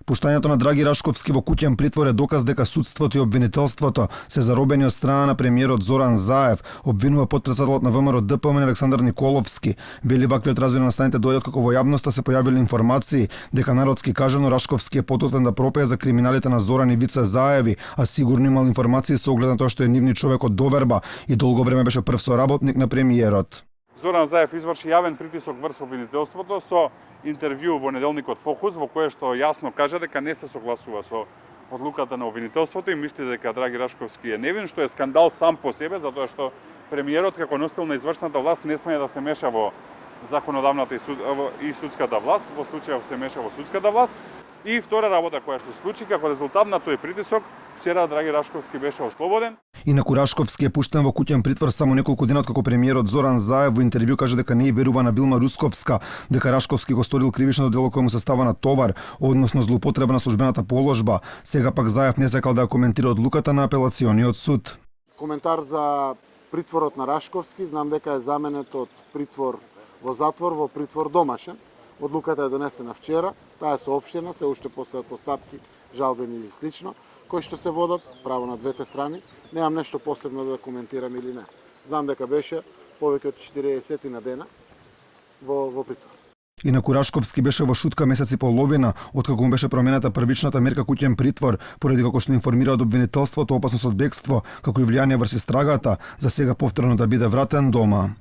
Пуштањето на Драги Рашковски во куќен притвор е доказ дека судството и обвинителството се заробени од страна на премиерот Зоран Заев, обвинува потпредседателот на ВМРО ДПМН Александар Николовски. Вели ваквиот развој на настаните доаѓаат како во јавноста се појавиле информации дека народски кажано Рашковски е подготвен да пропее за криминалите на Зоран и Вице Заеви, а сигурно имал информации со оглед на тоа што е нивни човек од доверба и долго време беше прв соработник на премиерот. Зоран Заев изврши јавен притисок врз обвинителството со интервју во неделникот Фокус, во кое што јасно кажа дека не се согласува со одлуката на обвинителството и мисли дека Драги Рашковски е невин, што е скандал сам по себе, затоа што премиерот како носител на извршната власт не смее да се меша во законодавната и судската власт, во случајов се меша во судската власт. И втора работа која што се случи како резултат на тој притисок, вчера Драги Рашковски беше ослободен. Инаку Рашковски е пуштен во куќен притвор само неколку дена откако премиерот Зоран Заев во интервју кажа дека не верува на Вилма Русковска, дека Рашковски го сторил кривичното дело кое му се става на товар, односно злоупотреба на службената положба. Сега пак Заев не сакал да ја коментира одлуката на апелациониот суд. Коментар за притворот на Рашковски, знам дека е заменет од притвор во затвор во притвор домашен. Одлуката е донесена вчера, таа е соопштена, се уште постојат постапки, жалбени или слично, кои што се водат право на двете страни. Немам нешто посебно да коментирам или не. Знам дека беше повеќе од 40 на дена во притвор. Инаку Рашковски беше во шутка месец и половина, откако му беше променета првичната мерка куќен притвор, поради како што информира од обвинителството опасност од бегство, како и влијание врз истрагата, за сега повторно да биде вратен дома.